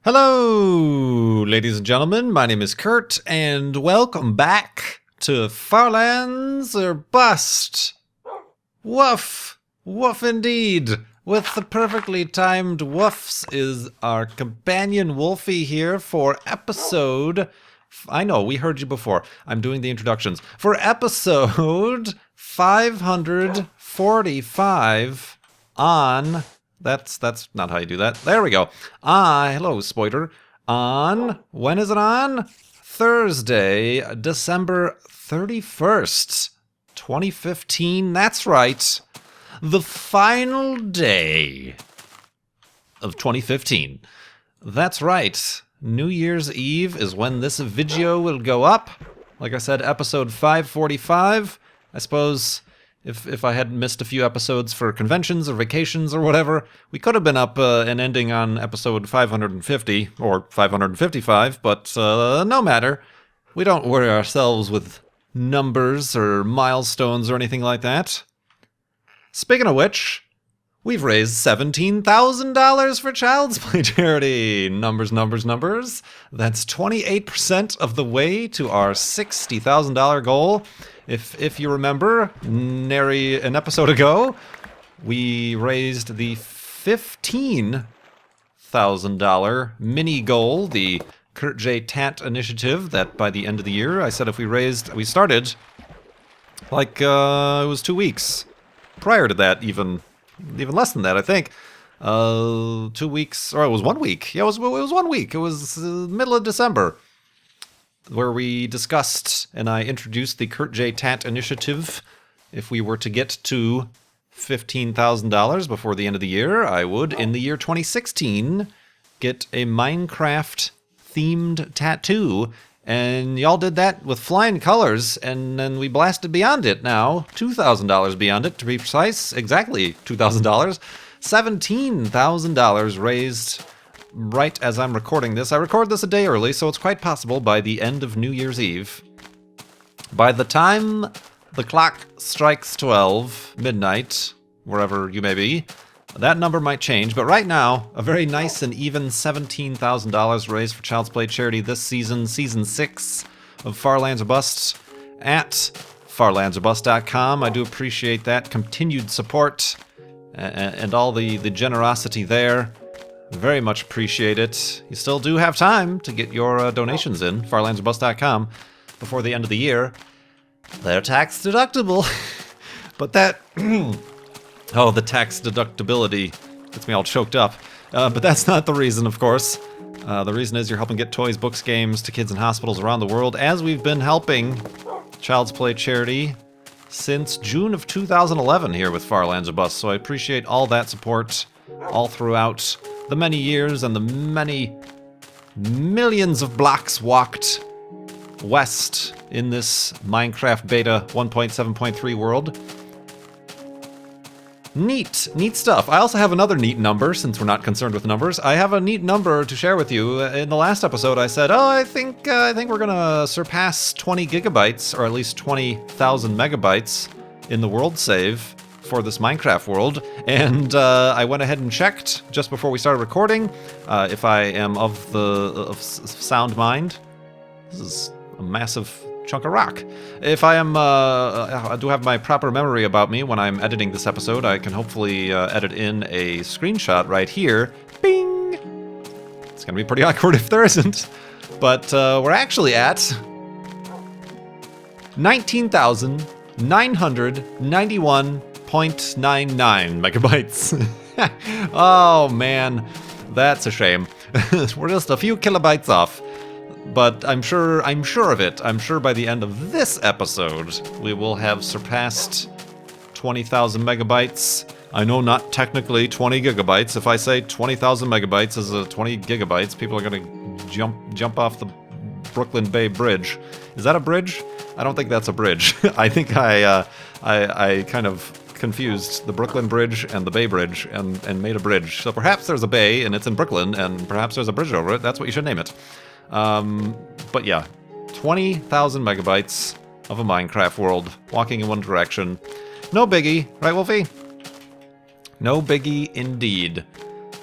Hello, ladies and gentlemen. My name is Kurt, and welcome back to Farlands or Bust. Woof, woof indeed. With the perfectly timed woofs is our companion Wolfie here for episode... I know, we heard you before. I'm doing the introductions. For episode 545 on... That's not how you do that. There we go. Hello, Spoiler. When is it on? Thursday, December 31st, 2015. That's right. The final day of 2015. That's right. New Year's Eve is when this video will go up. Like I said, episode 545. I suppose... If I had missed a few episodes for conventions or vacations or whatever, we could have been up and ending on episode 550 or 555, but no matter. We don't worry ourselves with numbers or milestones or anything like that. Speaking of which, we've raised $17,000 for Child's Play charity. Numbers. That's 28% of the way to our $60,000 goal. If you remember, nary an episode ago, we raised the $15,000 mini goal, the Kurt J. Tat initiative, that by the end of the year, I said if we started, like, it was 2 weeks. Prior to that, even less than that, I think. 2 weeks, or it was 1 week. Yeah, it was 1 week. It was middle of December, where we discussed and I introduced the Kurt J. Tat initiative. If we were to get to $15,000 before the end of the year, I would, in the year 2016, get a Minecraft-themed tattoo. And y'all did that with flying colors, and then we blasted beyond it now. $2,000 beyond it, to be precise. Exactly $2,000. $17,000 raised right as I'm recording this. I record this a day early, so it's quite possible by the end of New Year's Eve. By the time the clock strikes 12 midnight, wherever you may be, that number might change, but right now, a very nice and even $17,000 raised for Child's Play charity this season, Season 6 of Farlands or Bust, at farlandsorbust.com. I do appreciate that continued support and all the generosity there. Very much appreciate it. You still do have time to get your donations in, farlandsorbust.com, before the end of the year. They're tax deductible. But that... oh, the tax deductibility gets me all choked up. But that's not the reason, of course. The reason is you're helping get toys, books, games to kids in hospitals around the world, as we've been helping Child's Play charity since June of 2011 here with Farlands or Bust. So I appreciate all that support all throughout the many years and the many millions of blocks walked west in this Minecraft Beta 1.7.3 world. Neat stuff. I also have another neat number, since we're not concerned with numbers. I have a neat number to share with you. In the last episode, I said, I think we're gonna surpass 20 gigabytes, or at least 20,000 megabytes in the world save for this Minecraft world, and I went ahead and checked just before we started recording if I am of sound mind. This is a massive chunk of rock. If I am, I do have my proper memory about me when I'm editing this episode, I can hopefully edit in a screenshot right here. Bing! It's gonna be pretty awkward if there isn't. But we're actually at 19,991.99 megabytes. Oh man, that's a shame. We're just a few kilobytes off. But I'm sure of it. I'm sure by the end of this episode, we will have surpassed 20,000 megabytes. I know not technically 20 gigabytes. If I say 20,000 megabytes is 20 gigabytes, people are going to jump off the Brooklyn Bay Bridge. Is that a bridge? I don't think that's a bridge. I think I kind of confused the Brooklyn Bridge and the Bay Bridge and made a bridge. So perhaps there's a bay and it's in Brooklyn, and perhaps there's a bridge over it. That's what you should name it. But yeah, 20,000 megabytes of a Minecraft world, walking in one direction. No biggie, right, Wolfie? No biggie indeed.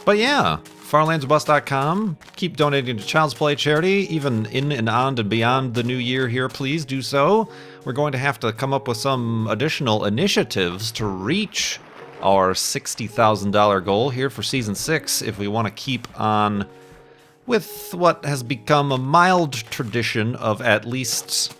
But yeah, farlandsbus.com. Keep donating to Child's Play charity, even in and on and beyond the new year here. Please do so. We're going to have to come up with some additional initiatives to reach our $60,000 goal here for Season 6 if we want to keep on with what has become a mild tradition of at least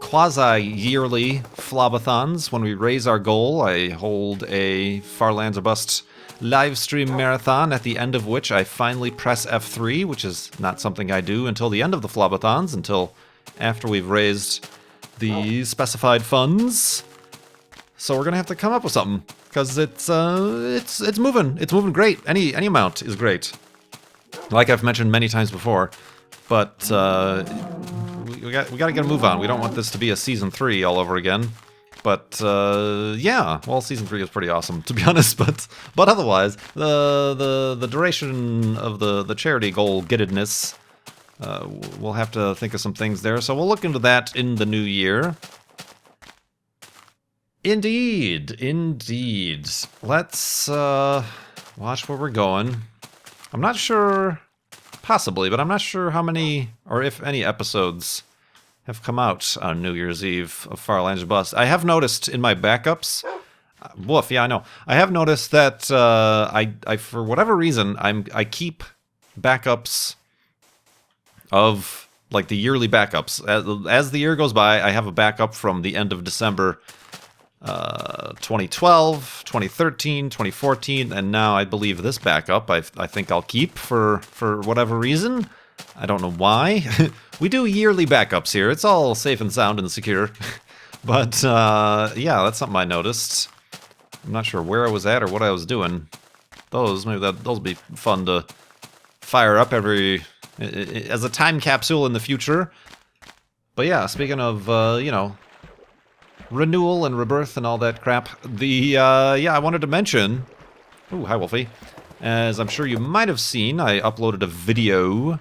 quasi-yearly flobathons. When we raise our goal, I hold a Farlands or Bust live stream marathon, at the end of which I finally press F3, which is not something I do until the end of the flobathons, until after we've raised the specified funds. So we're gonna have to come up with something, because it's moving. It's moving great. Any amount is great, like I've mentioned many times before. But we got to get a move on. We don't want this to be a Season 3 all over again. But yeah, well, Season 3 is pretty awesome, to be honest. But otherwise, the duration of the charity goal gettedness, we'll have to think of some things there. So we'll look into that in the new year. Indeed. Let's watch where we're going. I'm not sure, possibly, but I'm not sure how many or if any episodes have come out on New Year's Eve of Farlands or Bust. I have noticed in my backups, woof, yeah, I know. I have noticed that I for whatever reason, I keep backups of, like, the yearly backups. As the year goes by, I have a backup from the end of December 2012, 2013, 2014, and now I believe this backup I think I'll keep for whatever reason. I don't know why. We do yearly backups here. It's all safe and sound and secure. But yeah, that's something I noticed. I'm not sure where I was at or what I was doing. Those would be fun to fire up as a time capsule in the future. But yeah, speaking of you know, renewal and rebirth and all that crap, yeah, I wanted to mention. Ooh, hi Wolfie. As I'm sure you might have seen, I uploaded a video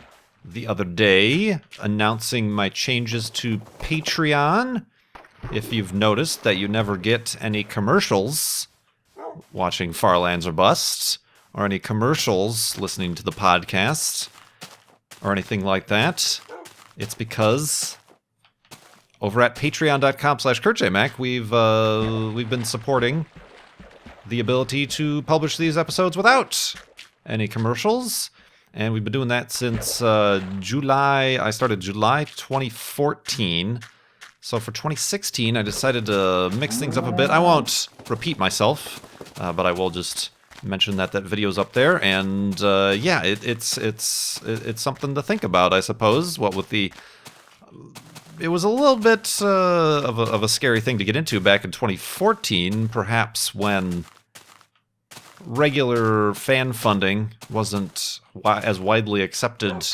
the other day announcing my changes to Patreon. If you've noticed that you never get any commercials watching Farlands or Bust, or any commercials listening to the podcast, or anything like that, it's because over at patreon.com/KurtJMac, we've been supporting the ability to publish these episodes without any commercials. And we've been doing that since July. I started July 2014. So for 2016, I decided to mix things up a bit. I won't repeat myself, but I will just mention that video's up there. And yeah, it's something to think about, I suppose. What with it was a little bit of a scary thing to get into back in 2014, perhaps when regular fan funding wasn't as widely accepted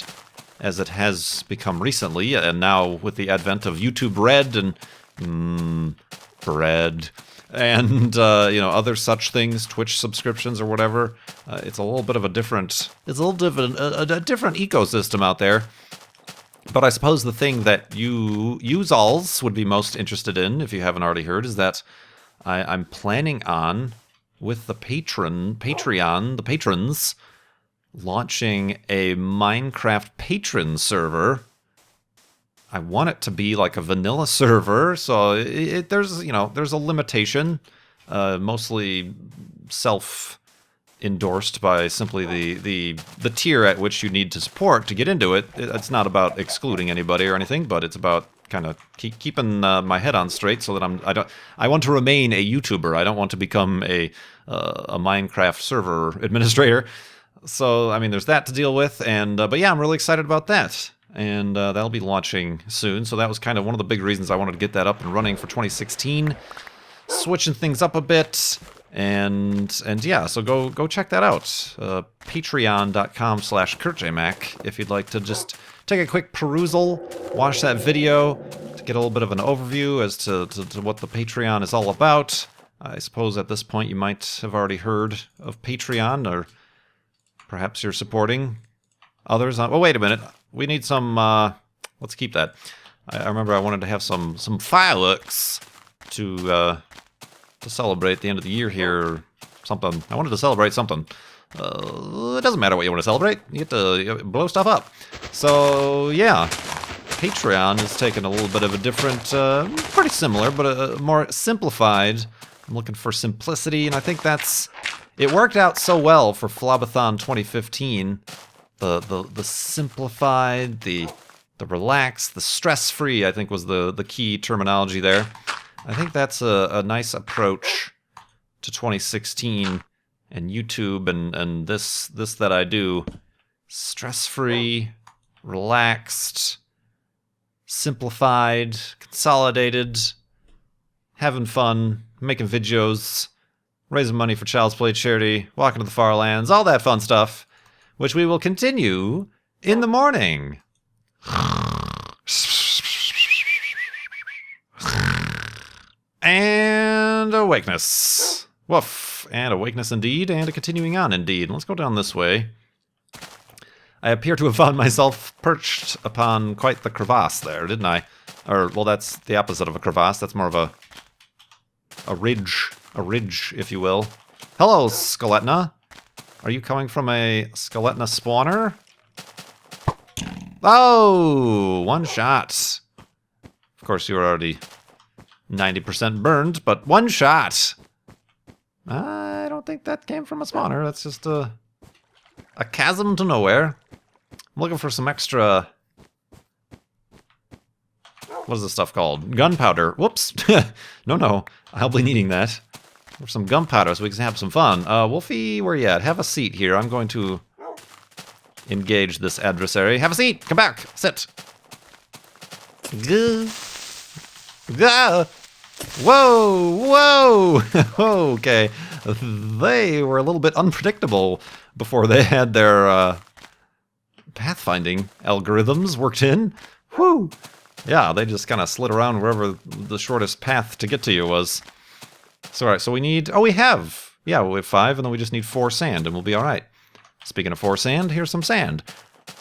as it has become recently, and now with the advent of YouTube Red and Bread and you know, other such things, Twitch subscriptions or whatever, it's a little bit of a different ecosystem out there. But I suppose the thing that you alls would be most interested in, if you haven't already heard, is that I'm planning on, with the Patreon, the patrons, launching a Minecraft patron server. I want it to be like a vanilla server, so there's a limitation, mostly self-endorsed by simply the tier at which you need to support to get into it. It's not about excluding anybody or anything, but it's about kind of keeping my head on straight so that I want to remain a YouTuber. I don't want to become a Minecraft server administrator. So I mean, there's that to deal with, and but yeah, I'm really excited about that, and that'll be launching soon. So that was kind of one of the big reasons I wanted to get that up and running for 2016, switching things up a bit, and yeah. So go check that out. Patreon.com/KurtJMac if you'd like to just take a quick perusal, watch that video to get a little bit of an overview as to what the Patreon is all about. I suppose at this point you might have already heard of Patreon, or perhaps you're supporting others on... Oh, wait a minute. We need some... let's keep that. I remember I wanted to have some fireworks to celebrate the end of the year here, or something. I wanted to celebrate something. It doesn't matter what you want to celebrate. You get to blow stuff up. So, yeah. Patreon has taken a little bit of a different, pretty similar, but a more simplified. I'm looking for simplicity, and I think it worked out so well for Flobathon 2015. The simplified, the relaxed, the stress-free, I think was the key terminology there. I think that's a nice approach to 2016 and YouTube and this that I do. Stress-free, relaxed, simplified, consolidated, having fun, making videos, raising money for Child's Play charity, walking to the far lands, all that fun stuff, which we will continue in the morning. And awakeness. Woof. And awakeness indeed, and a continuing on indeed. Let's go down this way. I appear to have found myself perched upon quite the crevasse there, didn't I? Or, well, that's the opposite of a crevasse. That's more of a ridge, if you will. Hello, Skeletna. Are you coming from a Skeletna spawner? Oh, one shot. Of course, you were already 90% burned, but one shot. I don't think that came from a spawner. That's just a chasm to nowhere. I'm looking for some extra... What is this stuff called? Gunpowder. Whoops. No. I'll be needing that. For some gunpowder so we can have some fun. Wolfie, where you at? Have a seat here. I'm going to engage this adversary. Have a seat. Come back. Sit. Gah. Gah. Whoa. Okay. They were a little bit unpredictable before they had their pathfinding algorithms worked in. Whew. Yeah, they just kind of slid around wherever the shortest path to get to you was. So, all right, so we need... Oh, we have 5, and then we just need 4 sand, and we'll be all right. Speaking of 4 sand, here's some sand.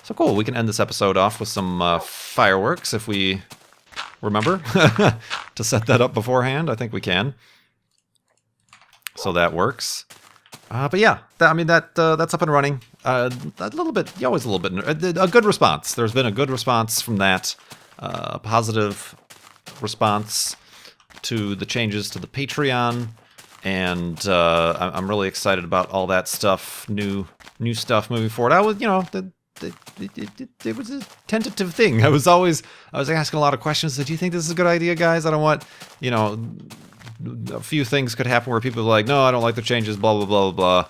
So cool, we can end this episode off with some fireworks if we remember to set that up beforehand. I think we can. So that works. But yeah, that's up and running. A little bit, always a little bit, a good response. There's been a good response from that. A positive response to the changes to the Patreon, and I'm really excited about all that stuff, new stuff moving forward. I was, it was a tentative thing. I was asking a lot of questions. Do you think this is a good idea, guys? I don't want, a few things could happen where people are like, no, I don't like the changes, blah, blah, blah, blah,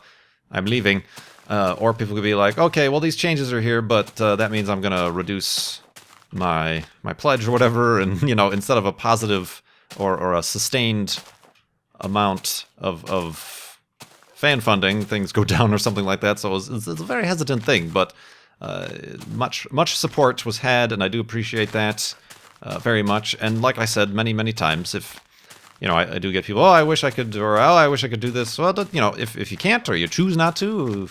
I'm leaving. Or people could be like, okay, well, these changes are here, but that means I'm going to reduce my pledge or whatever. And, instead of a positive or a sustained amount of fan funding, things go down or something like that. So it's a very hesitant thing, but much support was had, and I do appreciate that very much. And like I said many, many times, if... I do get people, I wish I could, or I wish I could do this. Well, if you can't, or you choose not to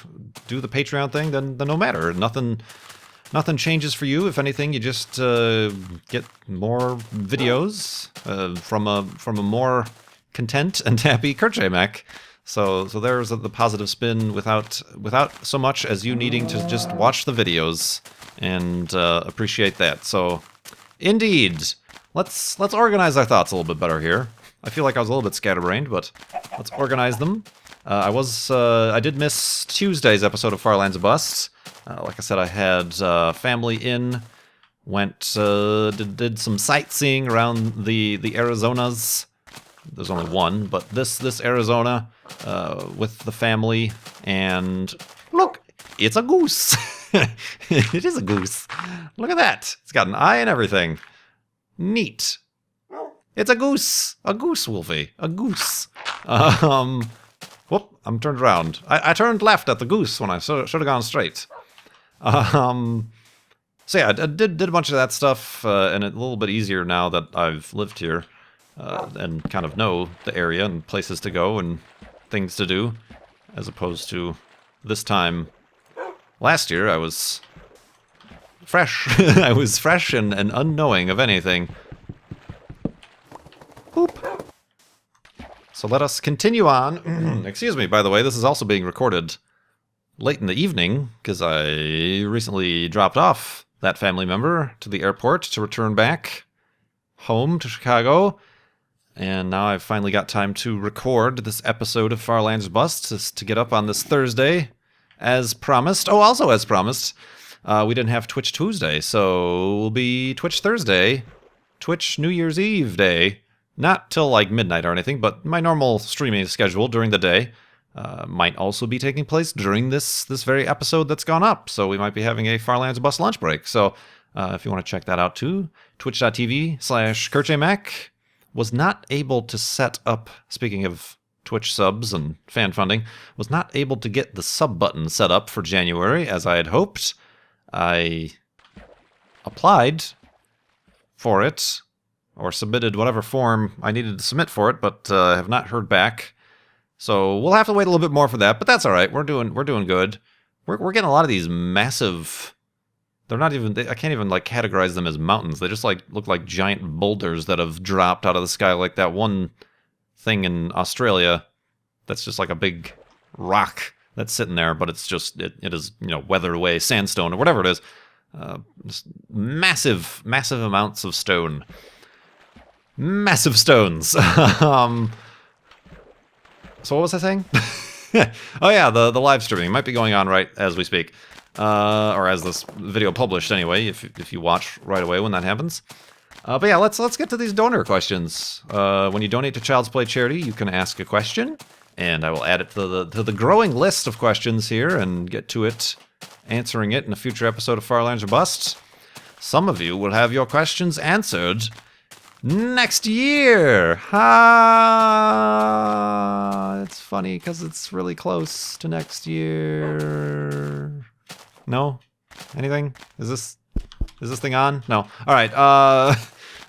do the Patreon thing, then no matter. Nothing changes for you. If anything, you just get more videos from a more content and happy Kerchamek. So there's the positive spin without so much as you needing to just watch the videos and appreciate that. So, indeed, let's organize our thoughts a little bit better here. I feel like I was a little bit scatterbrained, but let's organize them. I did miss Tuesday's episode of Farlands of Busts. Like I said, I had family in, did some sightseeing around the Arizonas. There's only one, but this Arizona with the family, and look, it's a goose. It is a goose. Look at that. It's got an eye and everything. Neat. It's a goose, Wolfie, a goose. Whoop, I'm turned around. I turned left at the goose when I should have gone straight. So yeah, I did a bunch of that stuff, and it's a little bit easier now that I've lived here, and kind of know the area and places to go and things to do, as opposed to this time last year. I was fresh. I was fresh and unknowing of anything. Boop. So let us continue on. Excuse me, by the way, this is also being recorded late in the evening, because I recently dropped off that family member to the airport to return back home to Chicago. And now I've finally got time to record this episode of Farlander's Bust to get up on this Thursday, as promised. Oh, also as promised, we didn't have Twitch Tuesday, so we'll be Twitch Thursday, Twitch New Year's Eve day. Not till like midnight or anything, but my normal streaming schedule during the day might also be taking place during this very episode that's gone up. So we might be having a Farlander's Bust lunch break. So if you want to check that out too, twitch.tv/KurtJMac. Was not able to set up, speaking of Twitch subs and fan funding, was not able to get the sub button set up for January as I had hoped. I applied for it, or submitted whatever form I needed to submit for it, but have not heard back. So we'll have to wait a little bit more for that, but that's all right. We're doing good. We're getting a lot of these massive. They're not even. I can't even like categorize them as mountains. They just like look like giant boulders that have dropped out of the sky, like that one thing in Australia. That's just like a big rock that's sitting there, but it's just it is weathered away sandstone or whatever it is. Just massive amounts of stone. Massive stones. So what was I saying? Oh yeah, the live streaming might be going on right as we speak, or as this video published anyway. If you watch right away when that happens. But yeah, let's get to these donor questions. When you donate to Child's Play charity, you can ask a question, and I will add it to the growing list of questions here and get to it, answering it in a future episode of Farlander's Bust. Some of you will have your questions answered next year. Ha! It's funny because it's really close to next year. No? Anything? Is this thing on? No. All right.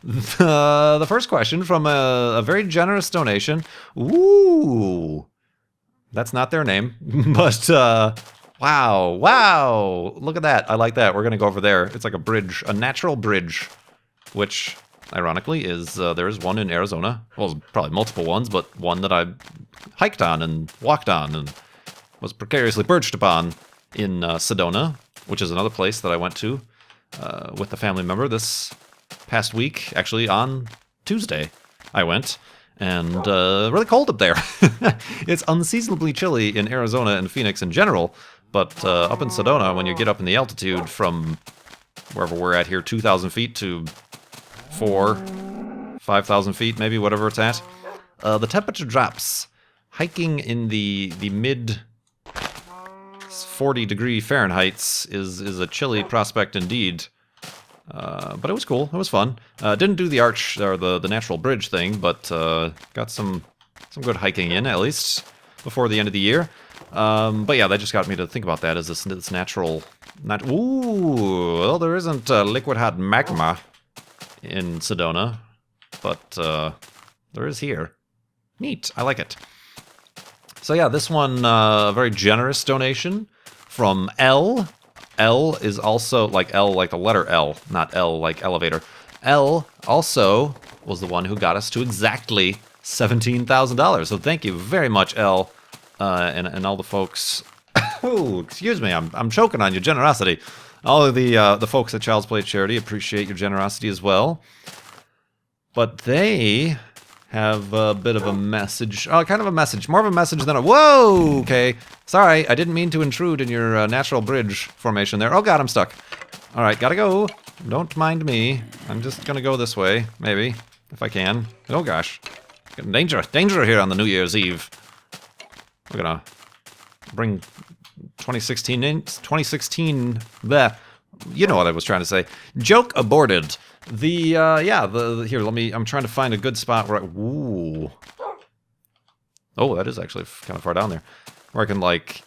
The first question from a very generous donation. Ooh. That's not their name, but wow. Look at that. I like that. We're going to go over there. It's like a bridge, a natural bridge, which ironically is there is one in Arizona. Well, probably multiple ones, but one that I hiked on and walked on and was precariously perched upon in Sedona, which is another place that I went to with a family member this past week. Actually, on Tuesday, I went, and really cold up there. It's unseasonably chilly in Arizona and Phoenix in general, but up in Sedona, when you get up in the altitude from wherever we're at here, 2,000 feet to 5,000 feet, maybe, whatever it's at, the temperature drops. Hiking in the mid 40-degree Fahrenheit is a chilly prospect indeed. But it was cool. It was fun. Didn't do the arch or the natural bridge thing, but got some good hiking in, at least before the end of the year. But yeah, that just got me to think about that as this natural. Ooh, well, there isn't liquid hot magma in Sedona, but there is here. Neat. I like it. So yeah, this one, a very generous donation from L. L is also like L, like the letter L, not L like elevator. L also was the one who got us to exactly $17,000. So thank you very much, L, and all the folks. Oh, excuse me, I'm choking on your generosity. All of the folks at Child's Play Charity appreciate your generosity as well. But they have a bit of a message. Oh, kind of a message. More of a message than a... Whoa! Okay. Sorry, I didn't mean to intrude in your natural bridge formation there. Oh god, I'm stuck. Alright, gotta go. Don't mind me. I'm just gonna go this way, maybe, if I can. Oh gosh. Getting danger here on the New Year's Eve. We're gonna bring 2016 in. 2016... Bleh. You know what I was trying to say. Joke aborted. Here, I'm trying to find a good spot where ooh. Oh, that is actually kind of far down there. Where I can, like,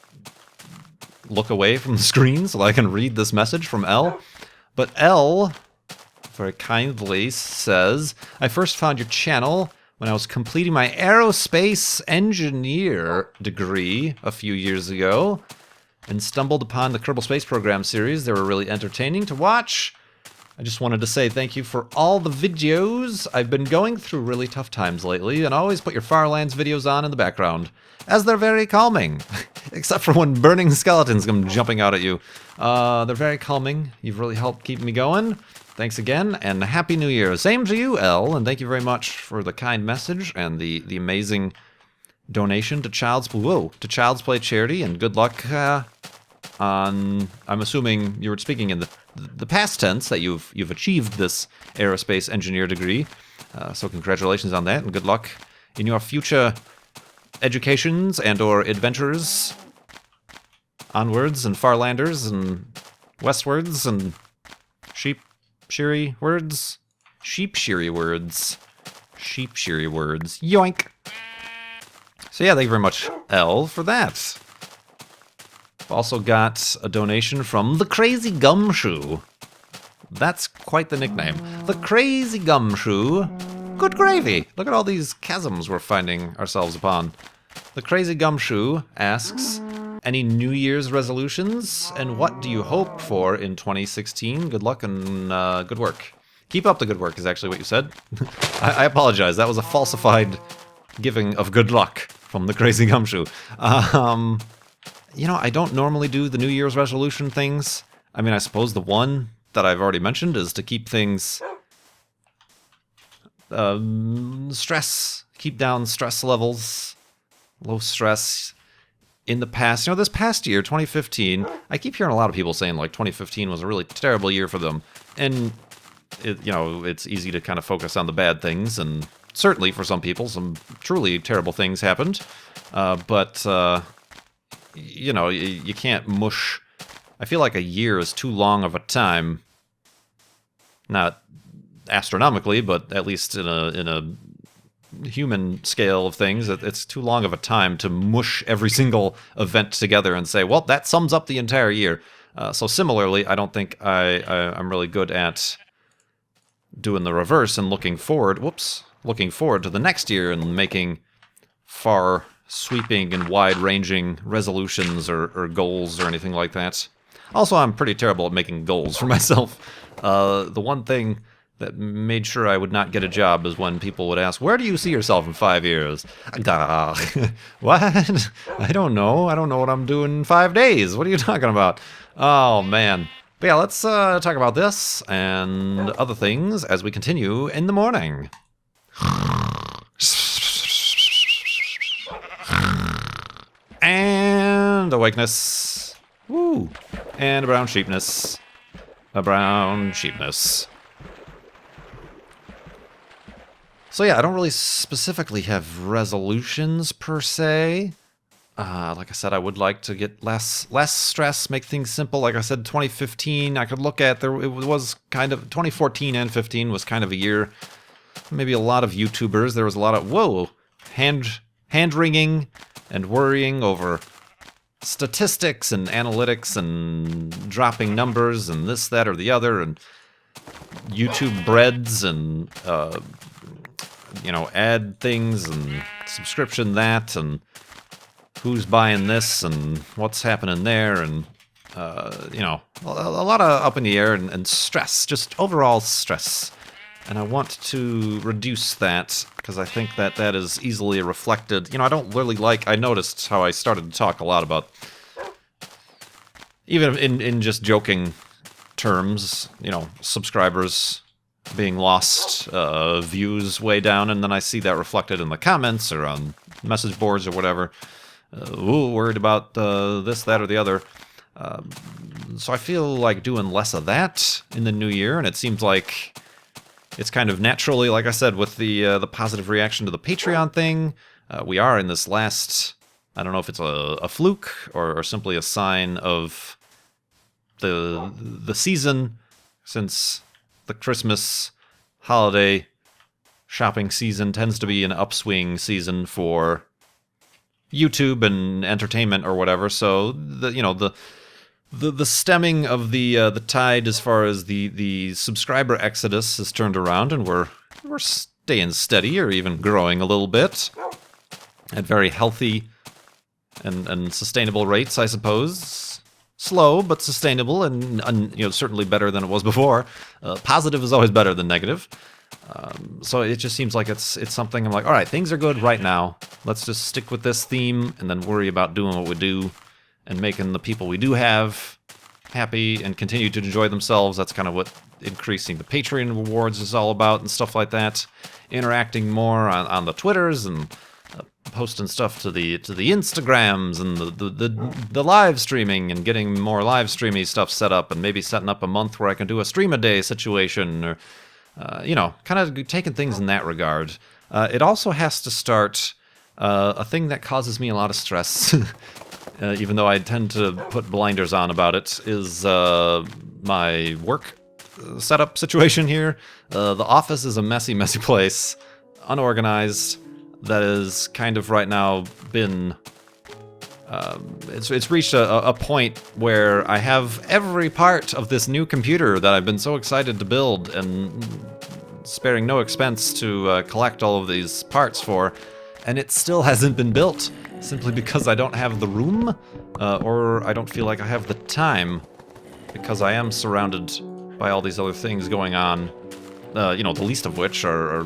look away from the screen so I can read this message from L. But L very kindly says, I first found your channel when I was completing my aerospace engineer degree a few years ago and stumbled upon the Kerbal Space Program series. They were really entertaining to watch. I just wanted to say thank you for all the videos. I've been going through really tough times lately, and always put your Farlands videos on in the background, as they're very calming. Except for when burning skeletons come jumping out at you. They're very calming. You've really helped keep me going. Thanks again, and Happy New Year. Same to you, Elle, and thank you very much for the kind message and the amazing donation to Child's Play charity, and good luck on, I'm assuming you were speaking in the past tense, that you've achieved this aerospace engineer degree. So congratulations on that, and good luck in your future educations and or adventures onwards and farlanders and westwards and sheep-sheary words. Yoink. So yeah, thank you very much, Elle, for that. I've also got a donation from the Crazy Gumshoe. That's quite the nickname. The Crazy Gumshoe. Good gravy. Look at all these chasms we're finding ourselves upon. The Crazy Gumshoe asks, any New Year's resolutions, and what do you hope for in 2016? Good luck and good work. Keep up the good work is actually what you said. I apologize. That was a falsified giving of good luck from the Crazy Gumshoe. You know, I don't normally do the New Year's resolution things. I mean, I suppose the one that I've already mentioned is to keep things... keep down stress levels, low stress. In the past, you know, this past year, 2015, I keep hearing a lot of people saying, like, 2015 was a really terrible year for them. And, you know, it's easy to kind of focus on the bad things, and certainly for some people, some truly terrible things happened. But you know, you can't mush... I feel like a year is too long of a time. Not astronomically, but at least in a human scale of things, it's too long of a time to mush every single event together and say, well, that sums up the entire year. So similarly, I don't think I'm really good at doing the reverse and looking forward to the next year and making far sweeping and wide-ranging resolutions or goals or anything like that. Also, I'm pretty terrible at making goals for myself. The one thing that made sure I would not get a job is when people would ask, where do you see yourself in 5 years? What? I don't know. I don't know what I'm doing in 5 days. What are you talking about? Oh, man. But yeah, let's talk about this and other things as we continue in the morning. And awakeness. Woo. And a brown sheepness. A brown sheepness. So yeah, I don't really specifically have resolutions per se. Like I said, I would like to get less stress, make things simple. Like I said, 2015, I could look at, it was kind of, 2014 and 15 was kind of a year, maybe a lot of YouTubers, there was a lot of, hand-wringing and worrying over statistics and analytics and dropping numbers and this, that, or the other, and YouTube breads and, you know, ad things and subscription that, and who's buying this and what's happening there, and, you know, a lot of up in the air and stress, just overall stress. And I want to reduce that, because I think that that is easily reflected. You know, I don't really like... I noticed how I started to talk a lot about... Even in just joking terms, you know, subscribers being lost, views way down, and then I see that reflected in the comments or on message boards or whatever. Worried about this, that, or the other. So I feel like doing less of that in the new year, and it seems like... It's kind of naturally, like I said, with the positive reaction to the Patreon thing. We are in this last, I don't know if it's a fluke or simply a sign of the season, since the Christmas holiday shopping season tends to be an upswing season for YouTube and entertainment or whatever. So the stemming of the tide as far as the subscriber exodus has turned around, and we're staying steady or even growing a little bit at very healthy and sustainable rates, I suppose. slow but sustainable, and certainly better than it was before. Positive is always better than negative. So it just seems like it's something I'm like, all right, things are good right now. Let's just stick with this theme and then worry about doing what we do and making the people we do have happy and continue to enjoy themselves. That's kind of what increasing the Patreon rewards is all about and stuff like that. Interacting more on the Twitters and posting stuff to the Instagrams and the live streaming and getting more live streamy stuff set up, and maybe setting up a month where I can do a stream a day situation, or kind of taking things in that regard. It also has to start a thing that causes me a lot of stress, even though I tend to put blinders on about it, is my work setup situation here. The office is a messy place, unorganized. That is kind of right now been... It's reached a point where I have every part of this new computer that I've been so excited to build and sparing no expense to collect all of these parts for, and it still hasn't been built, simply because I don't have the room, or I don't feel like I have the time, because I am surrounded by all these other things going on. The least of which are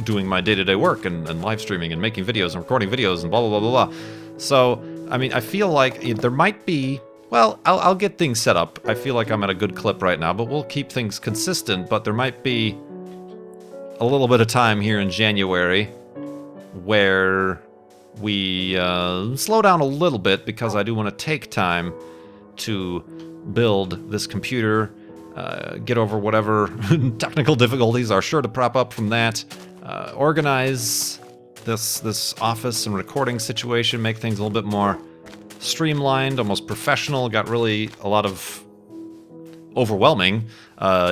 doing my day-to-day work and live streaming and making videos and recording videos and blah, blah, blah, blah, blah. So, I mean, I feel like there might be... Well, I'll get things set up. I feel like I'm at a good clip right now, but we'll keep things consistent. But there might be a little bit of time here in January where we slow down a little bit, because I do want to take time to build this computer, get over whatever technical difficulties are sure to prop up from that, organize this office and recording situation, make things a little bit more streamlined, almost professional. Got really a lot of overwhelming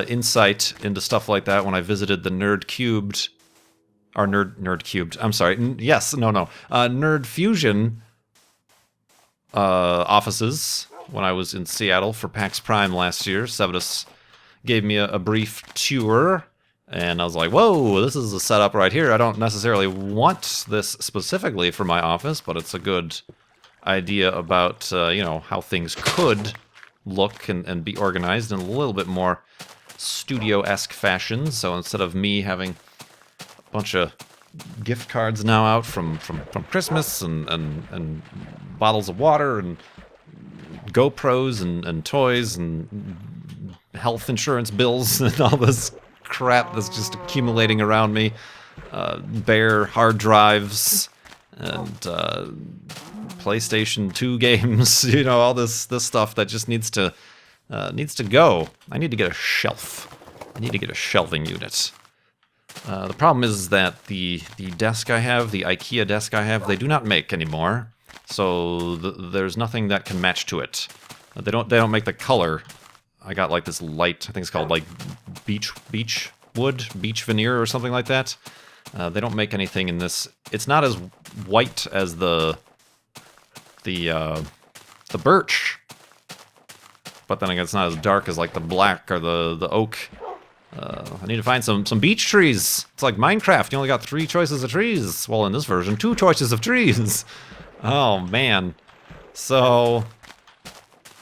insight into stuff like that when I visited the Nerd Cubed Fusion offices when I was in Seattle for PAX Prime last year. Sevidus gave me a brief tour, and I was like, whoa, this is a setup right here. I don't necessarily want this specifically for my office, but it's a good idea about, how things could look and be organized in a little bit more studio-esque fashion. So instead of me having a bunch of gift cards now out from Christmas and bottles of water and GoPros and toys and health insurance bills and all this crap that's just accumulating around me, bare hard drives and PlayStation 2 games, all this stuff that just needs to go. I need to get a shelf. I need to get a shelving unit. The problem is that the desk I have, the IKEA desk I have, they do not make anymore. So there's nothing that can match to it. They don't make the color. I got like this light, I think it's called like beech wood, beech veneer or something like that. They don't make anything in this. It's not as white as the birch, but then again, it's not as dark as like the black or the oak. I need to find some beech trees. It's like Minecraft. You only got 3 choices of trees. Well, in this version, 2 choices of trees. Oh man. So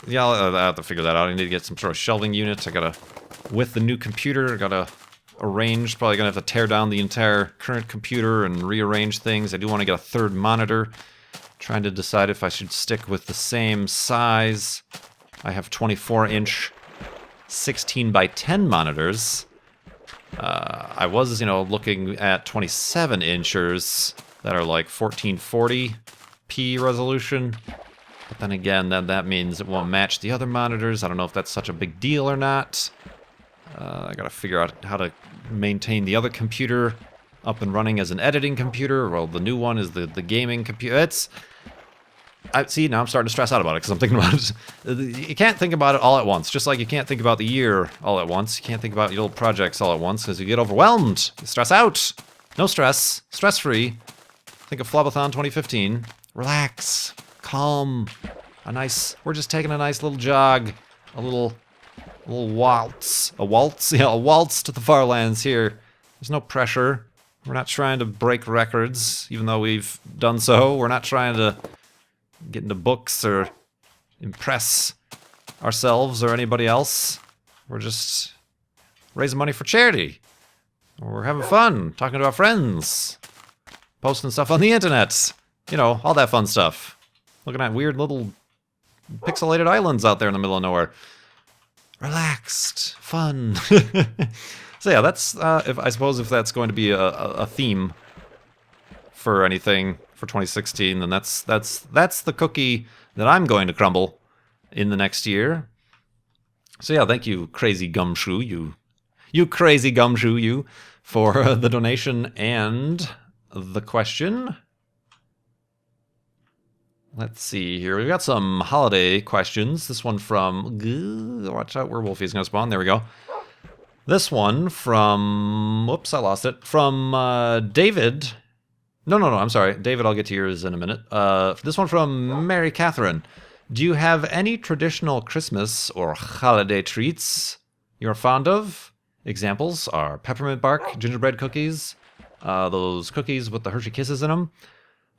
yeah, I have to figure that out. I need to get some sort of shelving unit. I gotta, with the new computer, I gotta arrange. Probably gonna have to tear down the entire current computer and rearrange things. I do want to get a 3rd monitor. Trying to decide if I should stick with the same size. I have 24-inch 16 by 10 monitors. I was, looking at 27-inchers that are like 1440p resolution. But then again, that means it won't match the other monitors. I don't know if that's such a big deal or not. I gotta figure out how to maintain the other computer up and running as an editing computer. Well, the new one is the gaming computer. See, now I'm starting to stress out about it because I'm thinking about it. You can't think about it all at once, just like you can't think about the year all at once. You can't think about your little projects all at once because you get overwhelmed. You stress out. No stress. Stress-free. Think of Flobathon 2015. Relax. Calm. We're just taking a nice little jog. A little waltz. A waltz? Yeah, a waltz to the far lands here. There's no pressure. We're not trying to break records, even though we've done so. We're not trying to get into books or impress ourselves or anybody else. We're just raising money for charity. We're having fun, talking to our friends, posting stuff on the internet. You know, all that fun stuff. Looking at weird little pixelated islands out there in the middle of nowhere. Relaxed, fun. So yeah, that's I suppose if that's going to be a theme for anything for 2016, then that's the cookie that I'm going to crumble in the next year. So yeah, thank you, Crazy Gumshoe, you crazy gumshoe, you, for the donation and the question. Let's see here. We've got some holiday questions. This one from... Watch out where Wolfie's going to spawn. There we go. This one from... Whoops, I lost it. From David. No, I'm sorry. David, I'll get to yours in a minute. This one from Mary Catherine. Do you have any traditional Christmas or holiday treats you're fond of? Examples are peppermint bark, gingerbread cookies, those cookies with the Hershey Kisses in them.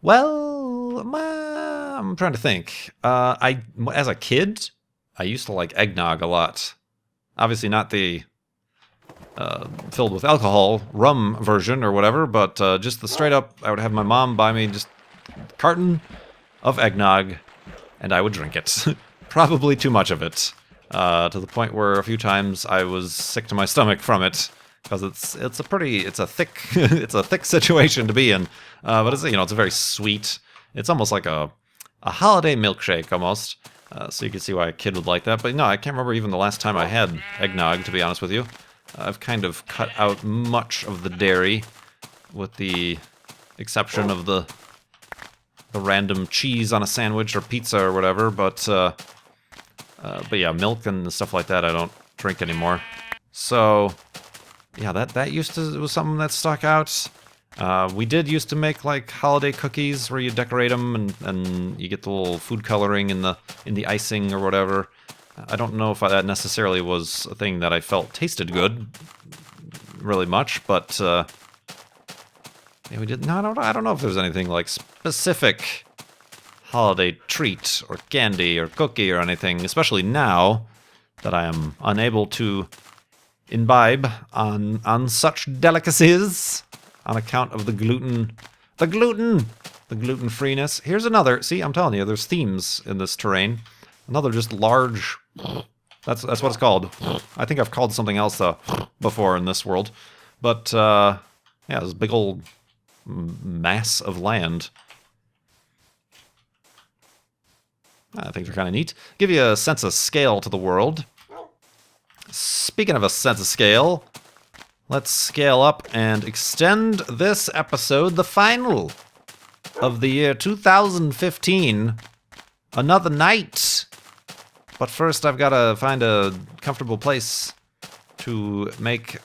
Well, I'm trying to think. As a kid, I used to like eggnog a lot. Obviously not the filled with alcohol rum version or whatever, but just the straight up, I would have my mom buy me just a carton of eggnog, and I would drink it. Probably too much of it, to the point where a few times I was sick to my stomach from it. Because it's a thick situation to be in, but it's it's a very sweet. It's almost like a holiday milkshake almost. So you can see why a kid would like that. But no, I can't remember even the last time I had eggnog, to be honest with you. I've kind of cut out much of the dairy, with the exception of the random cheese on a sandwich or pizza or whatever. But yeah, milk and stuff like that I don't drink anymore. So. Yeah, that was something that stuck out. We did used to make like holiday cookies where you decorate them and you get the little food coloring in the icing or whatever. I don't know if that necessarily was a thing that I felt tasted good, really much, but yeah, we did. No, I don't know if there's anything like specific holiday treat or candy or cookie or anything, especially now that I am unable to imbibe on such delicacies on account of the gluten freeness. Here's another. See, I'm telling you, there's themes in this terrain. Another just large. That's what it's called. I think I've called something else before in this world, but yeah, this big old mass of land. I think they're kind of neat. Give you a sense of scale to the world. Speaking of a sense of scale, let's scale up and extend this episode, the final of the year 2015. Another night. But first I've got to find a comfortable place to make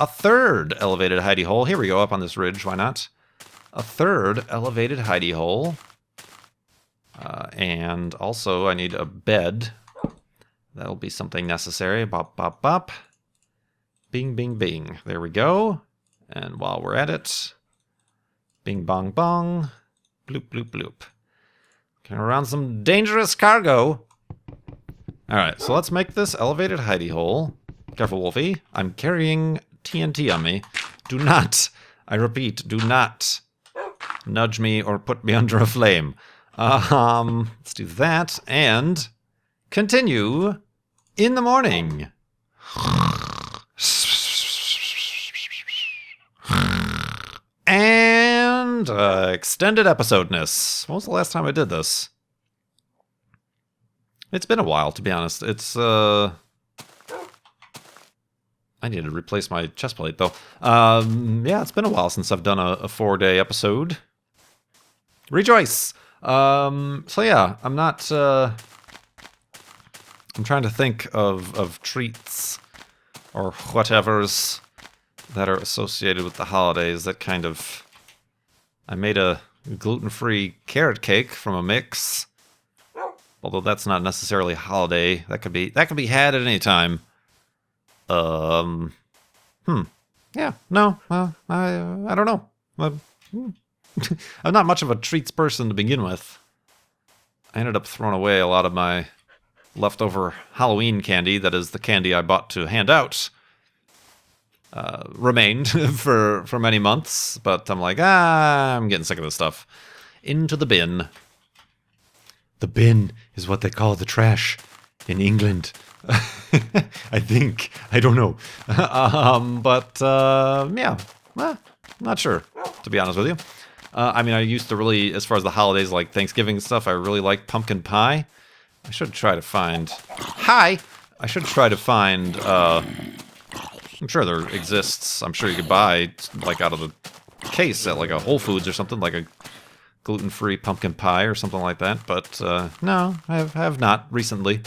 a third elevated hidey hole. Here we go, up on this ridge, why not? A third elevated hidey hole. And also I need a bed. That'll be something necessary. Bop, bop, bop. Bing, bing, bing. There we go. And while we're at it, bing, bong, bong. Bloop, bloop, bloop. Carrying around some dangerous cargo. Alright, so let's make this elevated hidey hole. Careful, Wolfie. I'm carrying TNT on me. Do not, I repeat, do not nudge me or put me under a flame. Let's do that, and continue in the morning. And extended episodeness. When was the last time I did this? It's been a while, to be honest. It's I need to replace my chest plate, though. Yeah, it's been a while since I've done a 4-day episode. Rejoice! So yeah, I'm not, I'm trying to think of treats or whatevers that are associated with the holidays that kind of... I made a gluten-free carrot cake from a mix, although that's not necessarily holiday. That could be had at any time. Yeah, no, I don't know. I'm not much of a treats person to begin with. I ended up throwing away a lot of my leftover Halloween candy, that is the candy I bought to hand out, remained for many months. But I'm like, I'm getting sick of this stuff. Into the bin. The bin is what they call the trash in England. I think. I don't know. Yeah. Not sure, to be honest with you. I mean, I used to really, as far as the holidays, like Thanksgiving stuff, I really like pumpkin pie. I should try to find... Hi! I should try to find... I'm sure there exists. I'm sure you could buy, like, out of the case at, like, a Whole Foods or something, like a gluten-free pumpkin pie or something like that. But, no, I have not recently.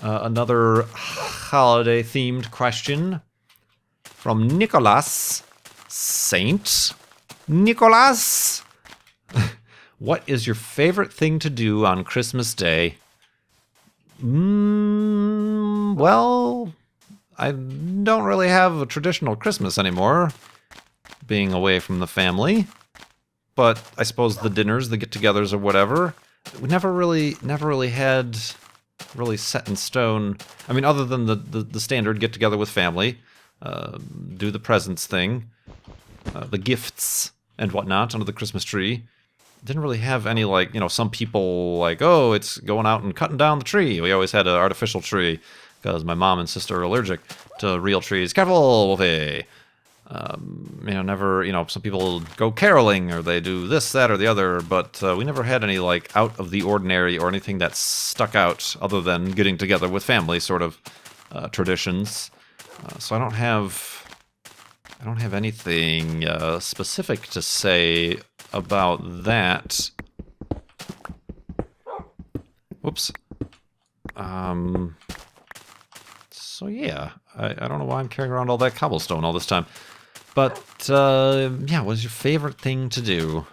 Another holiday-themed question from Nicholas. Saint Nicholas. What is your favorite thing to do on Christmas Day? Well, I don't really have a traditional Christmas anymore, being away from the family. But I suppose the dinners, the get-togethers, or whatever, we never really had really set in stone. I mean, other than the standard get-together with family, do the presents thing, the gifts and whatnot under the Christmas tree. Didn't really have any, like, you know, some people like, oh, it's going out and cutting down the tree. We always had an artificial tree because my mom and sister are allergic to real trees. Careful, Wolfie! You know, never, you know, some people go caroling or they do this, that, or the other, but we never had any, like, out of the ordinary or anything that stuck out other than getting together with family sort of traditions. So I don't have anything specific to say about that. Whoops. So yeah, I don't know why I'm carrying around all that cobblestone all this time. But, yeah, what's your favorite thing to do?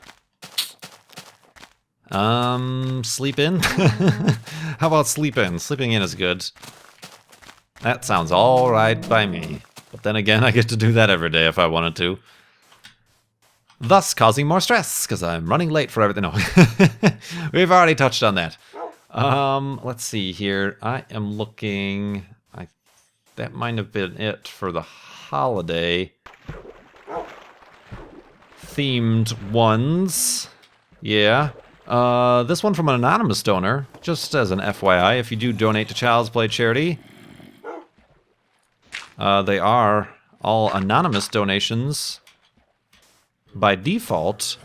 Sleep in? How about sleep in? Sleeping in is good. That sounds all right by me. But then again, I get to do that every day if I wanted to. Thus causing more stress, because I'm running late for everything. No, we've already touched on that. Let's see here. I am looking... that might have been it for the holiday themed ones. Yeah. This one from an anonymous donor, just as an FYI, if you do donate to Child's Play charity, they are all anonymous donations by default.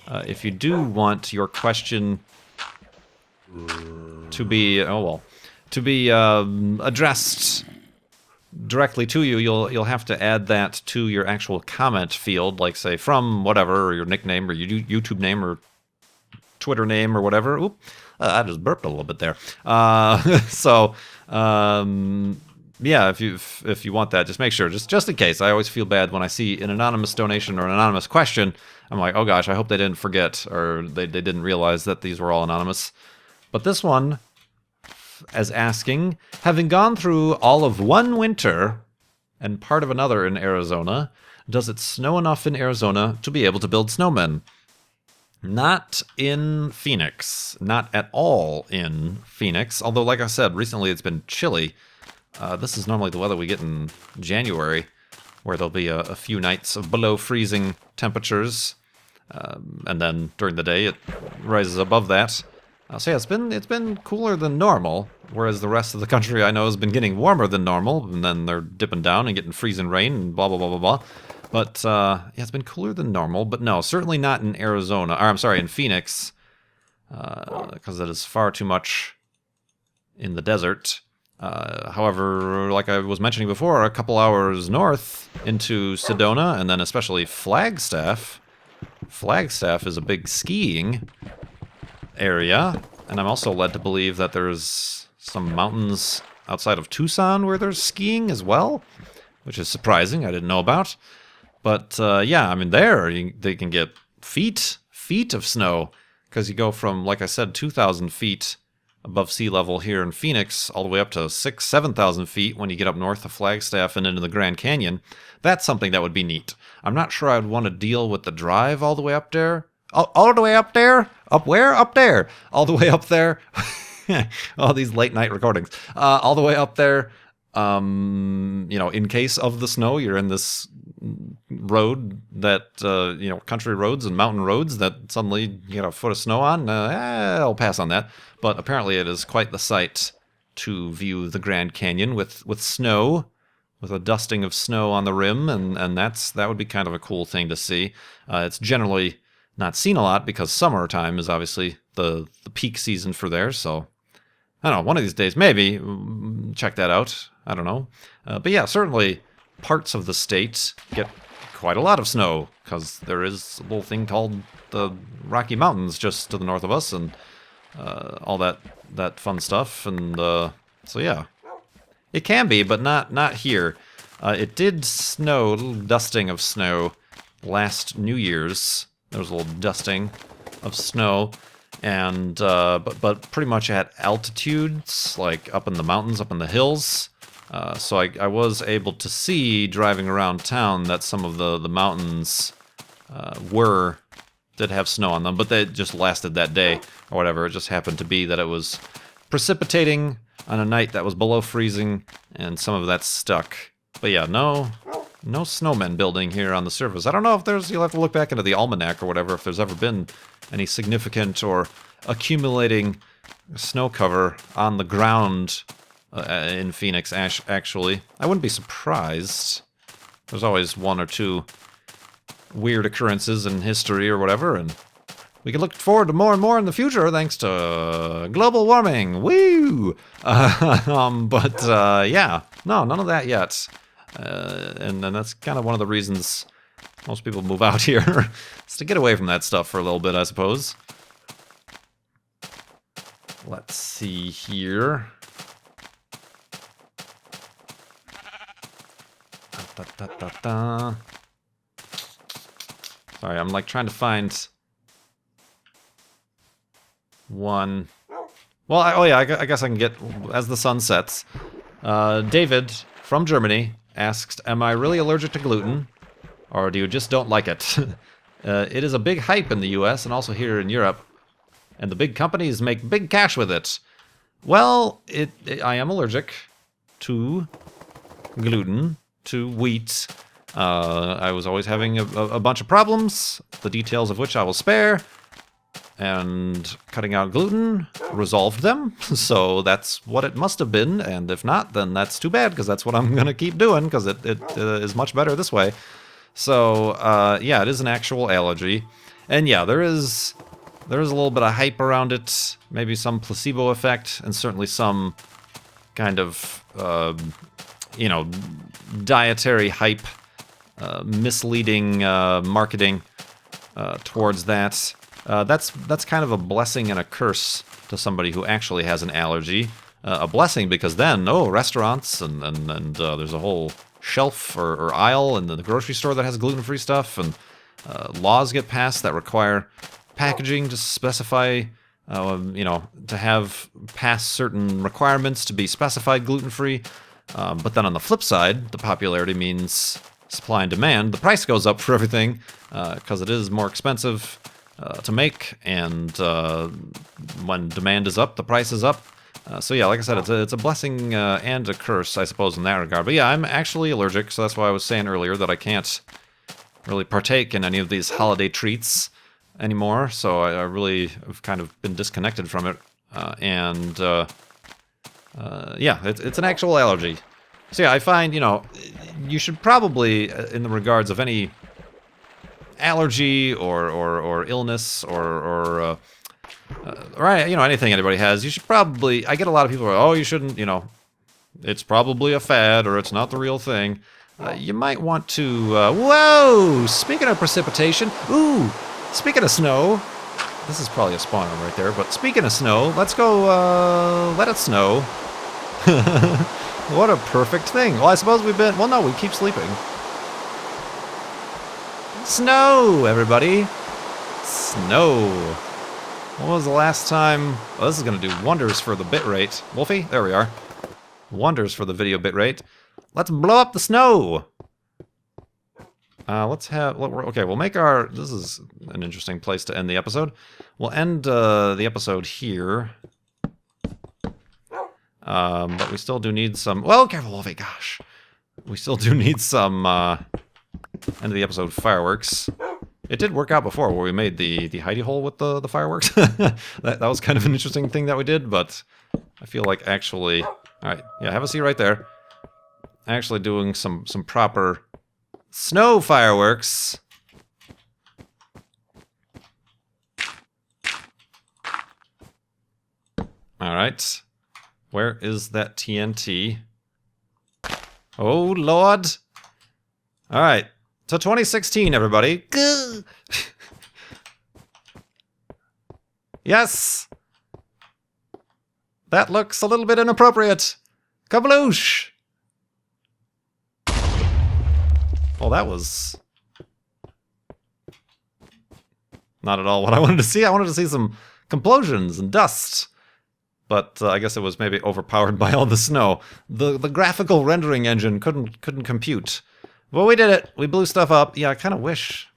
If you do want your question to be, addressed directly to you, you'll have to add that to your actual comment field, like say from whatever, or your nickname, or your YouTube name, or Twitter name, or whatever. Oop, I just burped a little bit there. Yeah, if you want that, just make sure, just in case. I always feel bad when I see an anonymous donation or an anonymous question. I'm like, oh gosh, I hope they didn't forget, or they didn't realize that these were all anonymous. But this one, as asking, having gone through all of one winter and part of another in Arizona, does it snow enough in Arizona to be able to build snowmen? Not in Phoenix. Not at all in Phoenix. Although, like I said, recently it's been chilly. This is normally the weather we get in January, where there'll be a few nights of below freezing temperatures, and then during the day it rises above that. So yeah, it's been cooler than normal, whereas the rest of the country I know has been getting warmer than normal, and then they're dipping down and getting freezing rain and blah blah blah blah blah. But yeah, it's been cooler than normal. But no, certainly not in Arizona. Or I'm sorry, in Phoenix, because it is far too much in the desert. However, like I was mentioning before, a couple hours north into Sedona, and then especially Flagstaff. Flagstaff is a big skiing area, and I'm also led to believe that there's some mountains outside of Tucson where there's skiing as well, which is surprising. I didn't know about. But yeah, I mean, they can get feet of snow, because you go from, like I said, 2,000 feet above sea level here in Phoenix, all the way up to 7,000 feet when you get up north of Flagstaff and into the Grand Canyon. That's something that would be neat. I'm not sure I'd want to deal with the drive all the way up there. All the way up there? Up where? Up there. All the way up there. All these late night recordings. All the way up there, in case of the snow, you're in this road that, country roads and mountain roads that suddenly you get a foot of snow on. I'll pass on that. But apparently it is quite the sight to view the Grand Canyon with snow, with a dusting of snow on the rim, and that would be kind of a cool thing to see. It's generally not seen a lot because summertime is obviously the peak season for there, so I don't know, one of these days maybe check that out. I don't know. But yeah, certainly parts of the state get quite a lot of snow because there is a little thing called the Rocky Mountains just to the north of us, and all that fun stuff. And so yeah, it can be, but not here. It did snow, a little dusting of snow last New Year's. There was a little dusting of snow, and but pretty much at altitudes, like up in the mountains, up in the hills. So I was able to see driving around town that some of the mountains did have snow on them, but they just lasted that day or whatever. It just happened to be that it was precipitating on a night that was below freezing, and some of that stuck. But yeah, no snowmen building here on the surface. I don't know if you'll have to look back into the almanac or whatever, if there's ever been any significant or accumulating snow cover on the ground in Phoenix, actually. I wouldn't be surprised. There's always one or two weird occurrences in history or whatever, and we can look forward to more and more in the future thanks to global warming. Woo! Yeah, no, none of that yet. And that's kind of one of the reasons most people move out here, is to get away from that stuff for a little bit, I suppose. Let's see here. Sorry, I'm like trying to find one. Well, I guess I can get, as the sun sets. David from Germany asks, am I really allergic to gluten, or do you just don't like it? It is a big hype in the US and also here in Europe, and the big companies make big cash with it. Well, I am allergic to gluten, to wheat. I was always having a bunch of problems, the details of which I will spare. And cutting out gluten resolved them, so that's what it must have been, and if not, then that's too bad, because that's what I'm going to keep doing, because it is much better this way. So, yeah, it is an actual allergy. And yeah, there is a little bit of hype around it, maybe some placebo effect, and certainly some kind of, dietary hype, misleading marketing towards that. That's kind of a blessing and a curse to somebody who actually has an allergy. A blessing because then, restaurants and there's a whole shelf or aisle in the grocery store that has gluten-free stuff, and laws get passed that require packaging to specify, to have past certain requirements to be specified gluten-free. But then on the flip side, the popularity means supply and demand. The price goes up for everything because it is more expensive to make, and when demand is up, the price is up. So yeah, like I said, it's a blessing and a curse, I suppose, in that regard. But yeah, I'm actually allergic, so that's why I was saying earlier that I can't really partake in any of these holiday treats anymore. So I really have kind of been disconnected from it, yeah, it's an actual allergy. So yeah, I find, you should probably, in the regards of any allergy or illness or anything anybody has, you should probably, I get a lot of people who are, you shouldn't, it's probably a fad or it's not the real thing. You might want to, whoa, speaking of precipitation, speaking of snow, this is probably a spawner right there, but speaking of snow, let's go, let it snow. What a perfect thing. Well, I suppose we keep sleeping. Snow, everybody. Snow. When was the last time? Well, this is going to do wonders for the bitrate. Wolfie, there we are. Wonders for the video bitrate. Let's blow up the snow. We'll make our, this is an interesting place to end the episode. We'll end the episode here. But we still do need some... Well, careful, Wolfie, gosh. We still do need some end of the episode fireworks. It did work out before where we made the hidey hole with the fireworks. that was kind of an interesting thing that we did, but I feel like actually... Alright, yeah, have a seat right there. Actually doing some proper snow fireworks. Alright. Where is that TNT? Oh, Lord. Alright. To 2016, everybody. Yes! That looks a little bit inappropriate. Kabloosh! Well, that was... not at all what I wanted to see. I wanted to see some complosions and dust. But I guess it was maybe overpowered by all the snow. The graphical rendering engine couldn't compute. Well, we did it. We blew stuff up. Yeah, I kind of wish.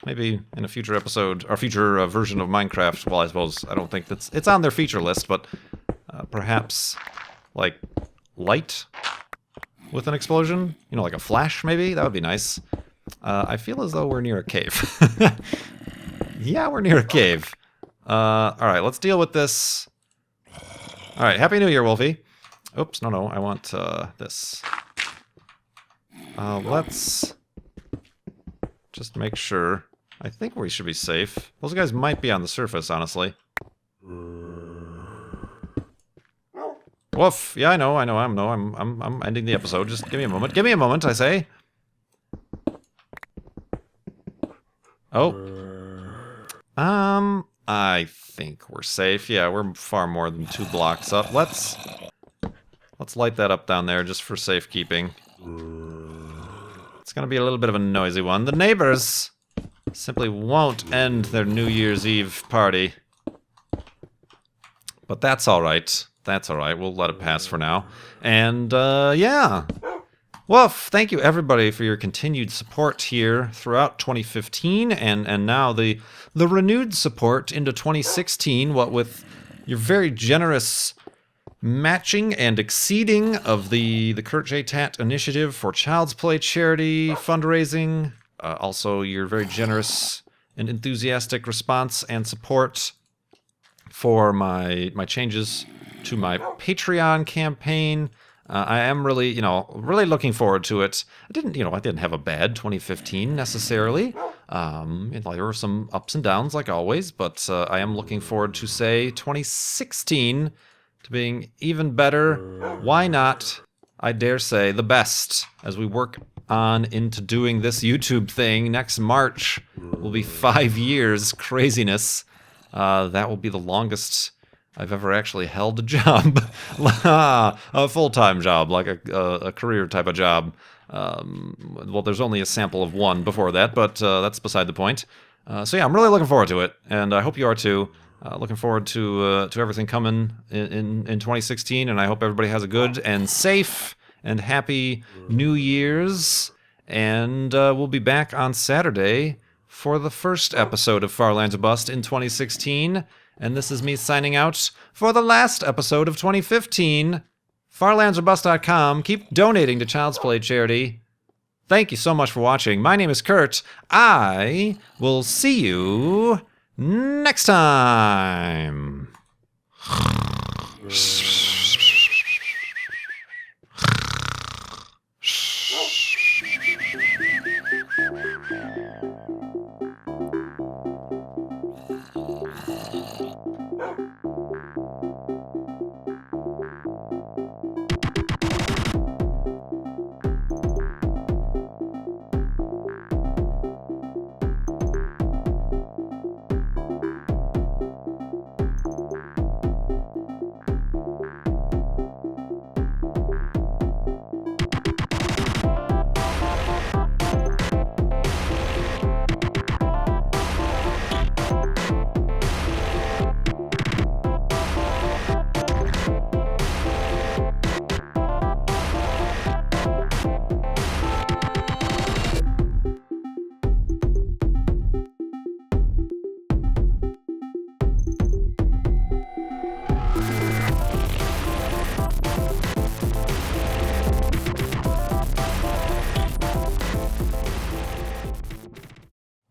Maybe in a future episode or future version of Minecraft. Well, I suppose I don't think it's on their feature list, but perhaps like light with an explosion. You know, like a flash. Maybe that would be nice. I feel as though we're near a cave. Yeah, we're near a cave. All right, let's deal with this. All right, Happy New Year, Wolfie. Oops, no, I want this. Let's just make sure. I think we should be safe. Those guys might be on the surface, honestly. Woof. Yeah, I know. I'm ending the episode. Just give me a moment. Give me a moment, I say. Oh. I think we're safe. Yeah, we're far more than 2 blocks up. Let's light that up down there just for safekeeping. It's gonna be a little bit of a noisy one. The neighbors simply won't end their New Year's Eve party. But that's alright. That's alright. We'll let it pass for now. And, yeah. Woof, thank you everybody for your continued support here throughout 2015 and now the renewed support into 2016, what with your very generous matching and exceeding of the Kurt J. Tat initiative for Child's Play charity fundraising, also your very generous and enthusiastic response and support for my changes to my Patreon campaign. I am really, really looking forward to it. I didn't have a bad 2015 necessarily. There were some ups and downs like always, but I am looking forward to, say, 2016 to being even better. Why not? I dare say the best as we work on into doing this YouTube thing. Next March will be 5 years. Craziness. That will be the longest I've ever actually held a job. A full-time job, like a career type of job. Well, there's only a sample of one before that, but that's beside the point. So yeah, I'm really looking forward to it, and I hope you are too. Looking forward to everything coming in 2016, and I hope everybody has a good and safe and happy New Year's. And we'll be back on Saturday for the first episode of Farlands Bust in 2016. And this is me signing out for the last episode of 2015. FarlandsOrBust.com. Keep donating to Child's Play charity. Thank you so much for watching. My name is Kurt. I will see you next time.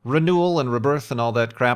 renewal and rebirth and all that crap.